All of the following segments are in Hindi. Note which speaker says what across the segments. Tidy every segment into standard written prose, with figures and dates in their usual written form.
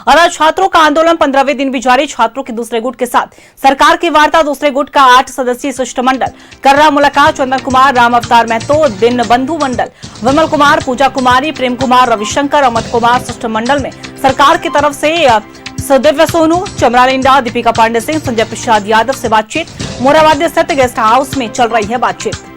Speaker 1: और आज छात्रों का आंदोलन 15वें दिन भी जारी। छात्रों के दूसरे गुट के साथ सरकार की वार्ता। दूसरे गुट का 8 सदस्यीय शिष्टमंडल कर रहा मुलाकात। चंदन कुमार, राम अवतार महतो, दीनबंधु मंडल, विमल कुमार, पूजा कुमारी, प्रेम कुमार, रविशंकर, अमित कुमार शिष्टमंडल में सरकार की तरफ से दिव्य सोनू, चमरालिंडा, दीपिका पांडे सिंह, संजय प्रसाद यादव से बातचीत। मोराबादी स्थित गेस्ट हाउस में चल रही है बातचीत।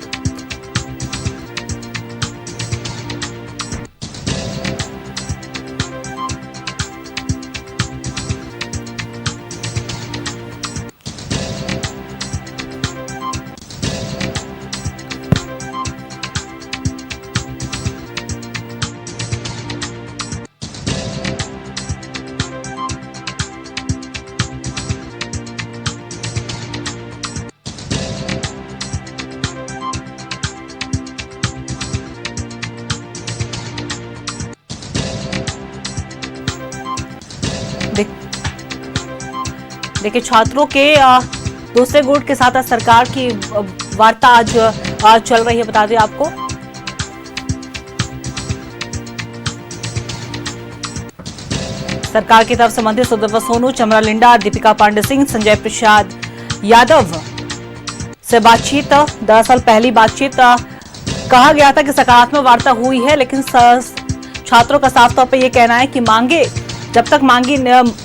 Speaker 1: देखिए, छात्रों के दूसरे गुट के साथ सरकार की वार्ता आज चल रही है, बता दें आपको। सरकार की तरफ से मंत्री दिव्य सोनू, चमरालिंडा, दीपिका पांडे सिंह, संजय प्रसाद यादव से बातचीत। दरअसल पहली बातचीत कहा गया था कि सकारात्मक वार्ता हुई है, लेकिन छात्रों का साफ तौर पर यह कहना है कि मांगे जब तक मांगी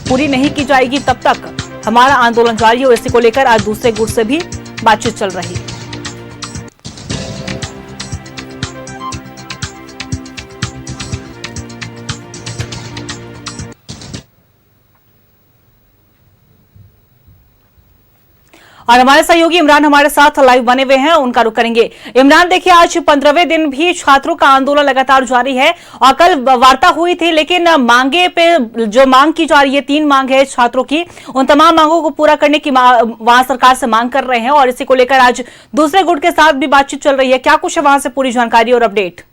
Speaker 1: पूरी नहीं की जाएगी तब तक हमारा आंदोलन जारी है। और इसी को लेकर आज दूसरे गुट से भी बातचीत चल रही है। और हमारे सहयोगी इमरान हमारे साथ लाइव बने हुए हैं, उनका रुख करेंगे। इमरान, देखिए, आज 15वें दिन भी छात्रों का आंदोलन लगातार जारी है और कल वार्ता हुई थी, लेकिन मांगे पे जो मांग की जा रही है, 3 मांग है छात्रों की, उन तमाम मांगों को पूरा करने की वहां सरकार से मांग कर रहे हैं। और इसी को लेकर आज दूसरे गुट के साथ भी बातचीत चल रही है। क्या कुछ है वहां से पूरी जानकारी और अपडेट?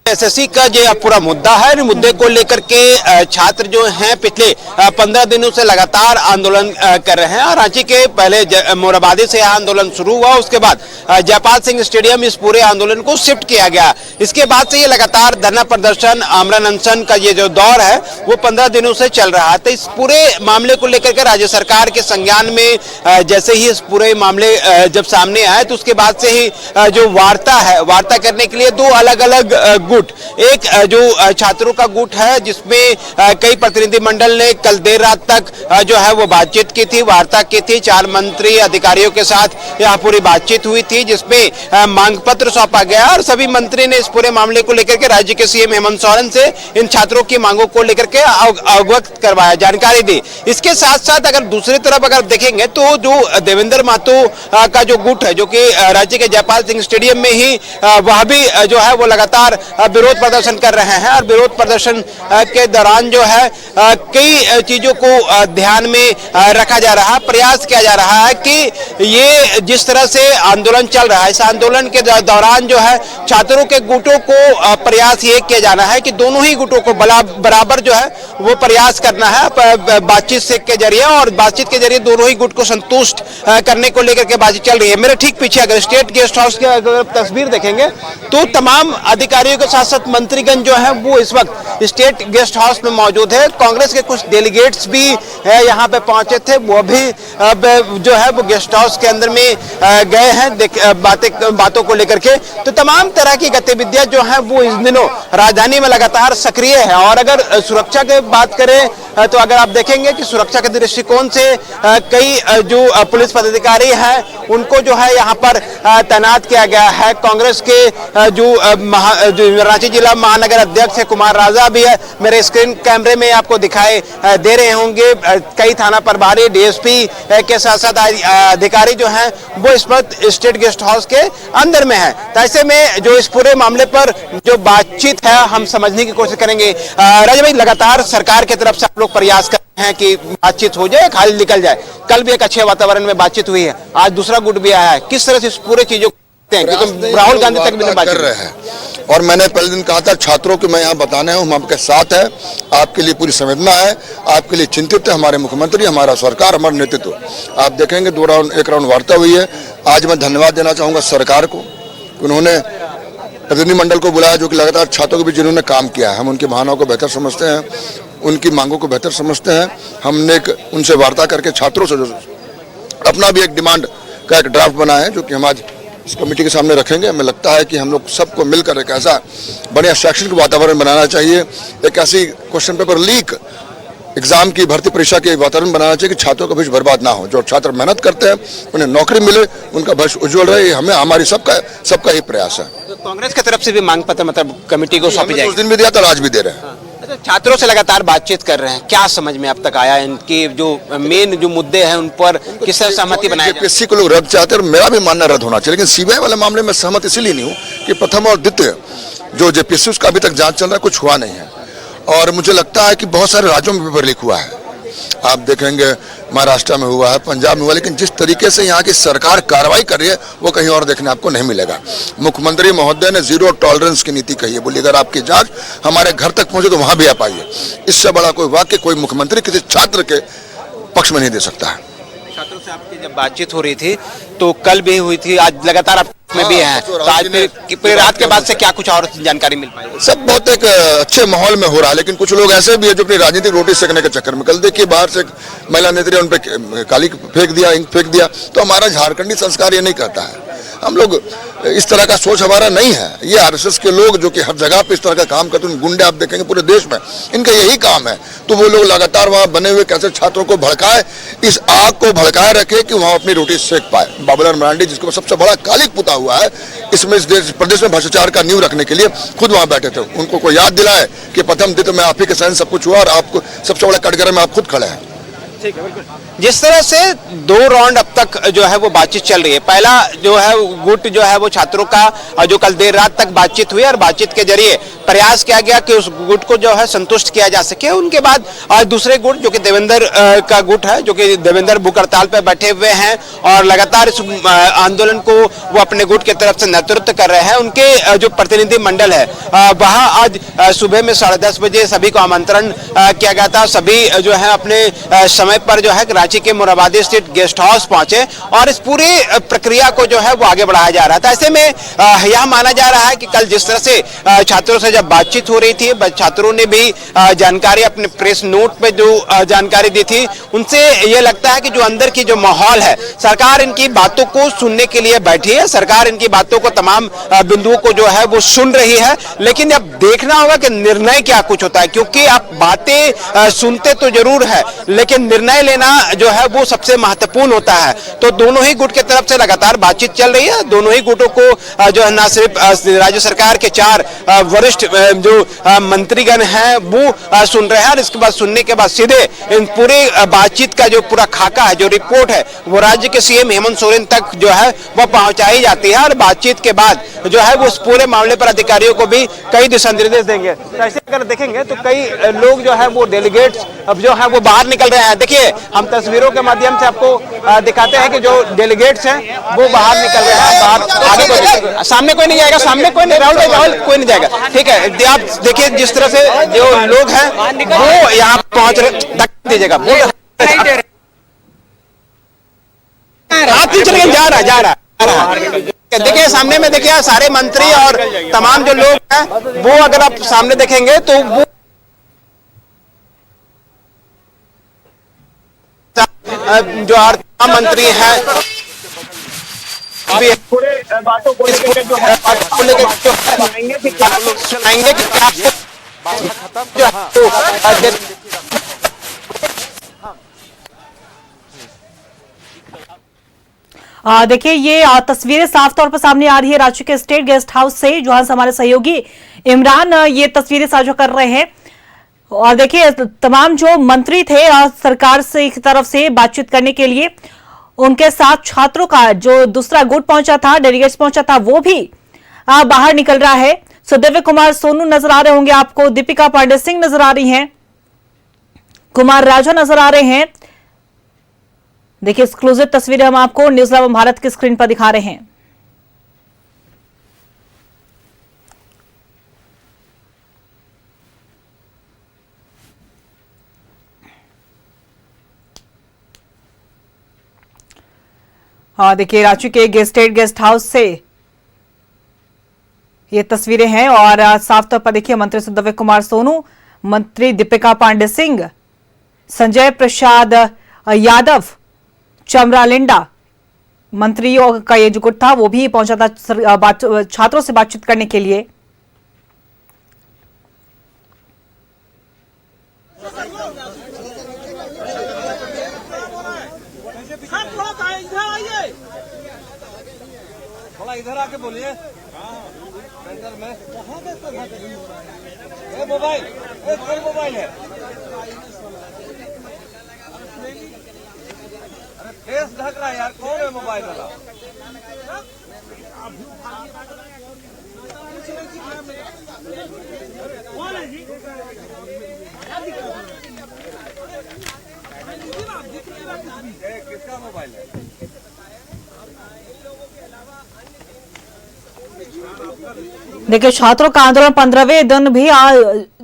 Speaker 2: एसएससी का जो पूरा मुद्दा है, मुद्दे को लेकर के छात्र जो हैं पिछले 15 दिनों से लगातार आंदोलन कर रहे हैं। और रांची के पहले मोराबादी से यह आंदोलन शुरू हुआ, उसके बाद जयपाल सिंह स्टेडियम इस पूरे आंदोलन को शिफ्ट किया गया। इसके बाद से ये लगातार धरना प्रदर्शन, आमरण अनशन का ये जो दौर है वो 15 दिनों से चल रहा है। तो इस पूरे मामले को लेकर के राज्य सरकार के संज्ञान में जैसे ही इस पूरे मामले जब सामने आए, तो उसके बाद से ही जो वार्ता है, वार्ता करने के लिए 2 अलग अलग गुट, एक जो छात्रों का गुट है जिसमें कई प्रतिनिधि मंडल ने कल देर रात तक जो है वो बातचीत की थी, वार्ता की थी। 4 मंत्री अधिकारियों के साथ यह पूरी बातचीत हुई थी, जिसमें मांग पत्र सौंपा गया और सभी मंत्री ने इस पूरे मामले को लेकर के राज्य के सीएम हेमंत सोरेन से इन छात्रों की मांगों को लेकर के अवगत करवाया, जानकारी दी। इसके साथ साथ अगर दूसरी तरफ अगर देखेंगे तो जो देवेंद्र महतो का जो गुट है, जो कि राज्य के जयपाल सिंह स्टेडियम में ही वह भी जो है वो लगातार विरोध प्रदर्शन कर रहे हैं। और विरोध प्रदर्शन के दौरान जो है कई चीजों को ध्यान में रखा जा रहा है, प्रयास किया जा रहा है कि ये जिस तरह से आंदोलन चल रहा है, इस आंदोलन के दौरान जो है छात्रों के गुटों को प्रयास ये किया जाना है कि दोनों ही गुटों को बराबर जो है वो प्रयास करना है बातचीत से के जरिए, और बातचीत के जरिए दोनों ही गुट को संतुष्ट करने को लेकर के बातचीत चल रही है। मेरे ठीक पीछे अगर स्टेट गेस्ट हाउस की अगर तस्वीर देखेंगे तो तमाम अधिकारियों के साथ साथ मंत्रीगण जो है वो इस वक्त स्टेट गेस्ट हाउस में मौजूद है। कांग्रेस के कुछ डेलीगेट्स भी यहाँ पे पहुंचे थे, वो भी जो है वो गेस्ट हाउस के अंदर में गए हैं बातों को लेकर के। तो तमाम तरह की गतिविधियां जो है वो इस दिनों राजधानी में लगातार सक्रिय है। और अगर सुरक्षा की बात करें तो अगर आप देखेंगे कि सुरक्षा के दृष्टिकोण से कई जो पुलिस पदाधिकारी हैं उनको जो है यहाँ पर तैनात किया गया है। कांग्रेस के जो रांची जिला महानगर अध्यक्ष है कुमार राजा भी है, मेरे स्क्रीन कैमरे में आपको दिखाई दे रहे होंगे। कई थाना प्रभारी, डीएसपी के साथ साथ अधिकारी जो हैं वो इस वक्त स्टेट गेस्ट हाउस के अंदर में है। तो ऐसे में जो इस पूरे मामले पर जो बातचीत है हम समझने की कोशिश करेंगे। राजा भाई, लगातार सरकार की तरफ से आप लोग प्रयास कर रहे हैं कि बातचीत हो जाए, खाली निकल जाए। कल भी एक अच्छे वातावरण में बातचीत हुई है, आज दूसरा गुट भी आया है, किस तरह से इस पूरे चीजों क्योंकि राहुल गांधी तक भी बात कर रहे हैं।
Speaker 3: और मैंने पहले दिन कहा था छात्रों को मैं यहाँ बताने हूँ, हम आपके साथ है, आपके लिए पूरी संवेदना है, आपके लिए चिंतित है हमारे मुख्यमंत्री, हमारा सरकार, हमारा नेतृत्व। आप देखेंगे एक राउंड वार्ता हुई है। आज मैं धन्यवाद देना चाहूँगा सरकार को, उन्होंने प्रतिनिधिमंडल को बुलाया जो कि लगातार छात्रों के बीच जिन्होंने काम किया है। हम उनकी भावनाओं को बेहतर समझते हैं, उनकी मांगों को बेहतर समझते हैं। हमने उनसे वार्ता करके छात्रों से जो अपना भी एक डिमांड का एक ड्राफ्ट बनाया है जो कि हम आज इस कमेटी के सामने रखेंगे। हमें लगता है कि हम लोग सबको मिलकर एक ऐसा बढ़िया शैक्षणिक वातावरण बनाना चाहिए, एक ऐसी क्वेश्चन पेपर लीक एग्जाम की भर्ती परीक्षा के वातावरण बनाना चाहिए कि छात्रों का भविष्य बर्बाद ना हो। जो छात्र मेहनत करते हैं उन्हें नौकरी मिले, उनका भविष्य उज्जवल रहे, ये हमें हमारी सबका ही प्रयास है।
Speaker 2: तो कांग्रेस की तरफ से भी मांग पत्र मतलब कमेटी को सौंपी जाएगी।
Speaker 3: उस दिन भी दिया था, आज भी दे रहे हैं।
Speaker 2: अच्छा, छात्रों से लगातार बातचीत कर रहे हैं, क्या समझ में अब तक आया? इनके जो मेन जो मुद्दे हैं उन पर किस तरह सहमति बनाई जाए?
Speaker 3: जेपीएससी को लोग रद्द चाहते हैं और मेरा भी मानना रद्द होना चाहिए, लेकिन सीबीआई वाले मामले में सहमत इसलिए नहीं हूँ कि प्रथम और द्वितीय जो जेपीएससी उसका अभी तक जांच चल रहा है, कुछ हुआ नहीं है। और मुझे लगता है कि बहुत सारे राज्यों में पेपर लीक हुआ है। आप देखेंगे महाराष्ट्र में हुआ है, पंजाब में हुआ, लेकिन जिस तरीके से यहाँ की सरकार कार्रवाई कर रही है वो कहीं और देखने आपको नहीं मिलेगा। मुख्यमंत्री महोदय ने जीरो टॉलरेंस की नीति कही है, बोली अगर आपकी जांच हमारे घर तक पहुंचे तो वहां भी आप आइए। इससे बड़ा कोई वाक्य कोई मुख्यमंत्री किसी छात्र के पक्ष में नहीं दे सकता है।
Speaker 2: छात्रों से आपकी जब बातचीत हो रही थी तो कल भी हुई थी, आज लगातार आप में भी हैं, तो आज फिर रात के बाद से क्या कुछ और जानकारी मिल पाई?
Speaker 3: सब बहुत एक अच्छे माहौल में हो रहा है, लेकिन कुछ लोग ऐसे भी है जो अपनी राजनीतिक रोटी सेकने के चक्कर में, कल देखिए बाहर से एक महिला नेत्री उन पे काली फेंक दिया, इंक फेंक दिया। तो हमारा झारखंडी संस्कार ये नहीं करता है, हम लोग इस तरह का सोच हमारा नहीं है। ये आरएसएस के लोग जो कि हर जगह पे इस तरह का काम करते हैं, गुंडे आप देखेंगे पूरे देश में, इनका यही काम है। तो वो लोग लगातार वहाँ बने हुए कैसे छात्रों को भड़काए, इस आग को भड़काए रखे कि वहाँ अपनी रोटी सेक पाए। बाबूलाल मरांडी जिसको सबसे बड़ा कालिक पुता हुआ है इसमें, इस प्रदेश में भ्रष्टाचार का नींव रखने के लिए खुद वहाँ बैठे थे। उनको कोई याद दिलाए कि प्रथम द्वितीय में आप ही के सहन सब कुछ हुआ और आपको सबसे बड़ा कटघरे में आप खुद खड़े हैं।
Speaker 2: ठीक है, बिल्कुल। जिस तरह से 2 राउंड अब तक जो है वो बातचीत चल रही है, पहला जो है गुट जो है वो छात्रों का जो कल देर रात तक बातचीत हुई और बातचीत के जरिए प्रयास किया गया कि उस गुट को जो है संतुष्ट किया जा सके। उनके बाद दूसरे गुट जो कि देवेंद्र का गुट है, जो कि देवेंद्र भूख हड़ताल पे बैठे हुए हैं और लगातार इस आंदोलन को वो अपने गुट की तरफ से नेतृत्व कर रहे हैं। उनके जो प्रतिनिधि मंडल है वहां आज सुबह में 10:30 बजे सभी को आमंत्रण किया गया था। सभी जो है अपने समय पर जो है रांची के मोराबादी स्थित गेस्ट हाउस पहुंचे और इस पूरी प्रक्रिया को जो है वो आगे बढ़ाया जा रहा था। ऐसे में यह माना जा रहा है कि कल जिस तरह से छात्रों से जब बातचीत हो रही थी, छात्रों ने भी जानकारी अपने प्रेस नोट पे जो जानकारी दी थी, उनसे यह लगता है कि जो अंदर की जो माहौल है, सरकार इनकी बातों को सुनने के लिए बैठी है, सरकार इनकी बातों को तमाम बिंदुओं को जो है वो सुन रही है। लेकिन अब देखना होगा कि निर्णय क्या कुछ होता है, क्योंकि आप बातें सुनते तो जरूर है लेकिन निर्णय लेना जो है वो सबसे महत्वपूर्ण होता है। तो दोनों ही गुट की तरफ से लगातार बातचीत चल रही है। दोनों ही गुटों को जो है ना सिर्फ राज्य सरकार के 4 वरिष्ठ जो मंत्रीगण हैं वो सुन रहे हैं और इसके बाद सुनने के बाद सीधे इन पूरी बातचीत का जो पूरा खाका है, जो रिपोर्ट है, वो राज्य के सीएम हेमंत सोरेन तक जो है वो पहुंचाई जाती है और बातचीत के बाद जो है वो उस पूरे मामले पर अधिकारियों को भी कई दिशा निर्देश देंगे। तो ऐसे अगर देखेंगे तो कई लोग जो है वो डेलीगेट्स अब जो है वो बाहर निकल रहे हैं। देखिए हम तस्वीरों के माध्यम से आपको दिखाते हैं कि जो डेलीगेट्स हैं वो बाहर निकल रहे हैं। बाहर आगे कोई सामने कोई नहीं जाएगा, सामने कोई नहीं, राहुल कोई नहीं जाएगा। ठीक है, आप देखिए जिस तरह से जो लोग हैं वो यहाँ पहुंच रहे, दीजिएगा जा रहा है। देखिए सामने में देखिए सारे मंत्री और तमाम जो लोग हैं वो अगर आप सामने देखेंगे तो वो जो तमाम मंत्री हैं
Speaker 4: बातों को लेकर जो है
Speaker 2: सुनाएंगे कि
Speaker 1: देखिए ये तस्वीरें साफ तौर पर सामने आ रही है रांची के स्टेट गेस्ट हाउस से, जहां से हमारे सहयोगी इमरान ये तस्वीरें साझा कर रहे हैं। और देखिए तमाम जो मंत्री थे सरकार से की तरफ से बातचीत करने के लिए, उनके साथ छात्रों का जो दूसरा गुट पहुंचा था, डेलीगेट्स पहुंचा था, वो भी बाहर निकल रहा है। सुदेव कुमार सोनू नजर आ रहे होंगे आपको, दीपिका पांडे सिंह नजर आ रही हैं, कुमार राजा नजर आ रहे हैं। देखिए एक्सक्लूसिव तस्वीरें हम आपको न्यूज लैब भारत की स्क्रीन पर दिखा रहे हैं। हाँ देखिए रांची के स्टेट गेस्ट हाउस से ये तस्वीरें हैं और साफ तौर पर देखिए मंत्री सुदव्य कुमार सोनू, मंत्री दीपिका पांडे सिंह, संजय प्रसाद यादव, चमरालिंडा मंत्रियों का ये जो गुट था वो भी पहुंचा था छात्रों से बातचीत करने के लिए।
Speaker 5: थोड़ा इधर आके बोलिए। में मोबाइल मोबाइल है। अरे फेस ढक रहा है यार, कौन है मोबाइल वाला? किसका मोबाइल है?
Speaker 1: देखिए छात्रों का आंदोलन 15वें दिन भी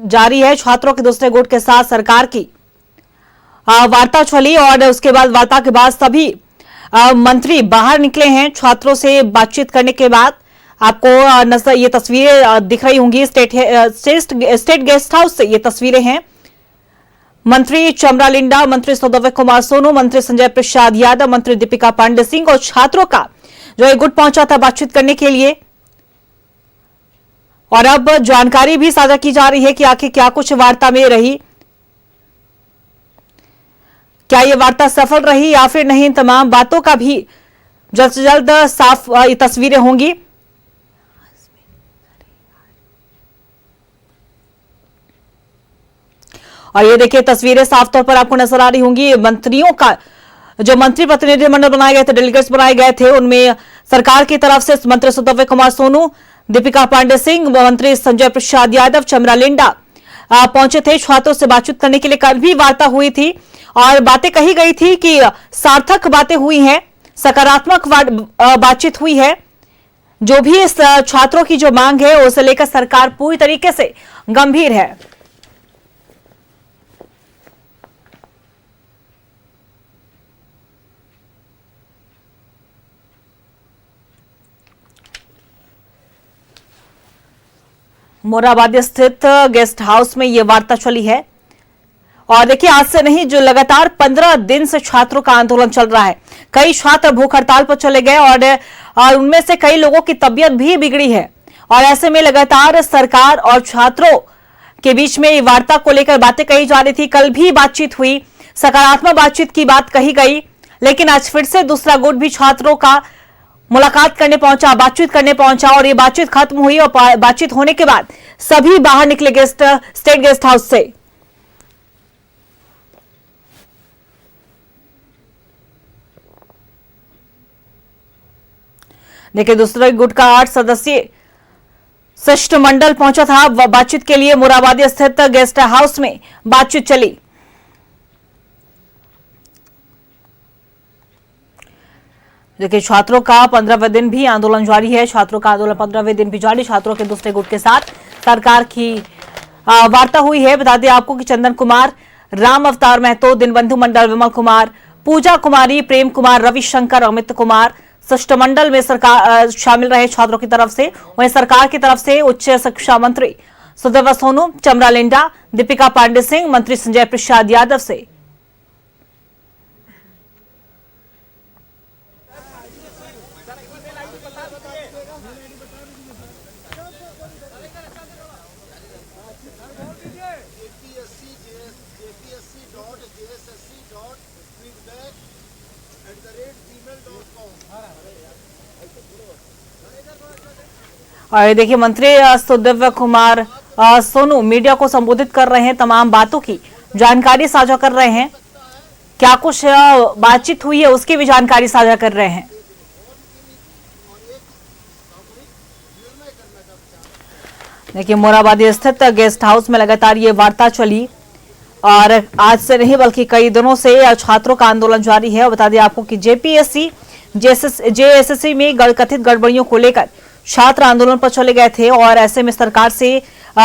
Speaker 1: जारी है। छात्रों के दूसरे गुट के साथ सरकार की वार्ता चली और उसके बाद वार्ता के बाद सभी मंत्री बाहर निकले हैं। छात्रों से बातचीत करने के बाद आपको ये तस्वीरें दिख रही होंगी स्टेट गेस्ट हाउस से। ये तस्वीरें हैं मंत्री चमरालिंडा, मंत्री सुदव्य कुमार सोनू, मंत्री संजय प्रसाद यादव, मंत्री दीपिका पांडे सिंह और छात्रों का जो एक गुट पहुंचा था बातचीत करने के लिए। और अब जानकारी भी साझा की जा रही है कि आखिर क्या कुछ वार्ता में रही, क्या ये वार्ता सफल रही या फिर नहीं। तमाम बातों का भी जल्द से जल्द साफ ये तस्वीरें होंगी। और ये देखिए तस्वीरें साफ तौर पर आपको नजर आ रही होंगी। मंत्रियों का जो मंत्री प्रतिनिधिमंडल बनाए गए थे, डेलीगेट्स बनाए गए थे, उनमें सरकार की तरफ से मंत्री सुदव्य कुमार सोनू, दीपिका पांडे सिंह, मंत्री संजय प्रसाद यादव, चमरालिंडा पहुंचे थे छात्रों से बातचीत करने के लिए। कल भी वार्ता हुई थी और बातें कही गई थी कि सार्थक बातें हुई हैं, सकारात्मक बातचीत हुई है। जो भी इस छात्रों की जो मांग है उसे लेकर सरकार पूरी तरीके से गंभीर है। मोराबादी स्थित गेस्ट हाउस में यह वार्ता चली है। और देखिए आज से नहीं, जो लगातार 15 दिन से छात्रों का आंदोलन चल रहा है। कई छात्र भूख हड़ताल पर चले गए और उनमें से कई लोगों की तबीयत भी बिगड़ी है। और ऐसे में लगातार सरकार और छात्रों के बीच में वार्ता को लेकर बातें कही जा रही थी। कल भी बातचीत हुई, सकारात्मक बातचीत की बात कही गई, लेकिन आज फिर से दूसरा गुट भी छात्रों का मुलाकात करने पहुंचा, बातचीत करने पहुंचा। और ये बातचीत खत्म हुई और बातचीत होने के बाद सभी बाहर निकले स्टेट गेस्ट हाउस से। देखिए दूसरे गुट का 8 सदस्यीय शिष्टमंडल पहुंचा था बातचीत के लिए। मोराबादी स्थित गेस्ट हाउस में बातचीत चली। देखिए छात्रों का 15वें दिन भी आंदोलन जारी है। छात्रों का आंदोलन 15वें दिन भी जारी। छात्रों के दूसरे गुट के साथ सरकार की वार्ता हुई है। बता दें आपको कि चंदन कुमार, राम अवतार महतो, दिनबंधु मंडल, विमल कुमार, पूजा कुमारी, प्रेम कुमार, रविशंकर, अमित कुमार शिष्टमंडल में सरकार शामिल रहे छात्रों की तरफ से। वहीं सरकार की तरफ से उच्च शिक्षा मंत्री सुदव्य सोनू, चमरालिंडा, दीपिका पांडे सिंह, मंत्री संजय प्रसाद यादव से और देखिए मंत्री सुदव्य कुमार सोनू मीडिया को संबोधित कर रहे हैं, तमाम बातों की जानकारी साझा कर रहे हैं। क्या कुछ बातचीत हुई है उसकी भी जानकारी साझा कर रहे हैं। देखिए मोराबादी स्थित गेस्ट हाउस में लगातार ये वार्ता चली और आज से नहीं बल्कि कई दिनों से छात्रों का आंदोलन जारी है। बता दें आपको कि जेपीएससी जेएसएससी में कथित गड़बड़ियों को लेकर छात्र आंदोलन पर चले गए थे और ऐसे में सरकार से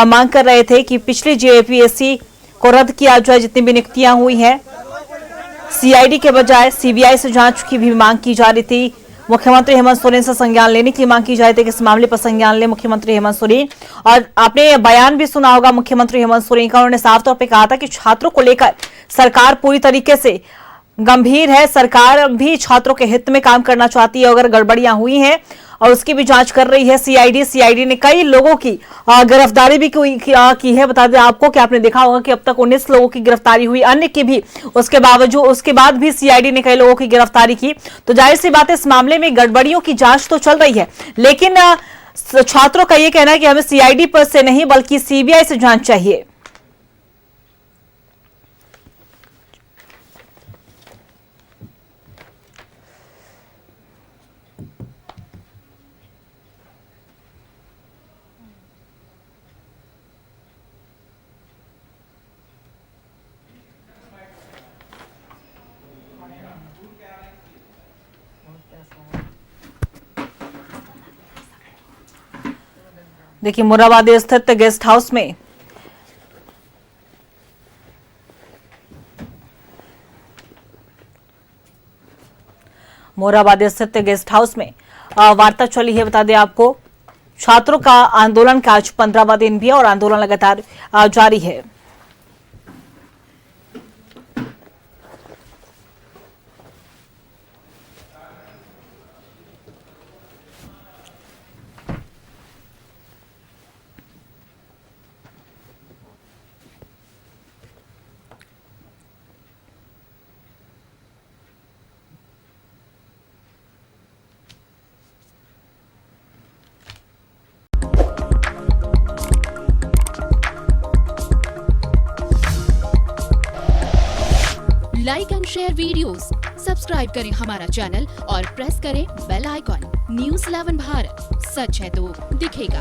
Speaker 1: मांग कर रहे थे कि पिछली जेपीएससी को रद्द किया जाए। जितनी भी नियुक्तियां हुई हैं सीआईडी के बजाय सीबीआई से जांच की भी मांग की जा रही थी। मुख्यमंत्री हेमंत सोरेन से संज्ञान लेने की मांग की जाए थी कि इस मामले पर संज्ञान ले मुख्यमंत्री हेमंत सोरेन। और आपने बयान भी सुना होगा मुख्यमंत्री हेमंत सोरेन का। उन्होंने साफ तौर पे कहा था कि छात्रों को लेकर सरकार पूरी तरीके से गंभीर है। सरकार भी छात्रों के हित में काम करना चाहती है। अगर गड़बड़ियां हुई हैं और उसकी भी जांच कर रही है सीआईडी ने कई लोगों की गिरफ्तारी भी की है। बता दें आपको कि आपने देखा होगा कि अब तक 19 लोगों की गिरफ्तारी हुई, अन्य की भी उसके बाद भी सीआईडी ने कई लोगों की गिरफ्तारी की। तो जाहिर सी बात है इस मामले में गड़बड़ियों की जांच तो चल रही है, लेकिन छात्रों का यह कहना है कि हमें सीआईडी पर से नहीं बल्कि सीबीआई से जांच चाहिए। देखिए मोराबादी स्थित गेस्ट हाउस में वार्ता चली है। बता दें आपको छात्रों का आंदोलन का आज 15वां दिन भी है और आंदोलन लगातार जारी है।
Speaker 6: Like and share videos, subscribe करें हमारा चैनल और प्रेस करें बेल आइकॉन। न्यूज़ 11 भारत, सच है तो दिखेगा।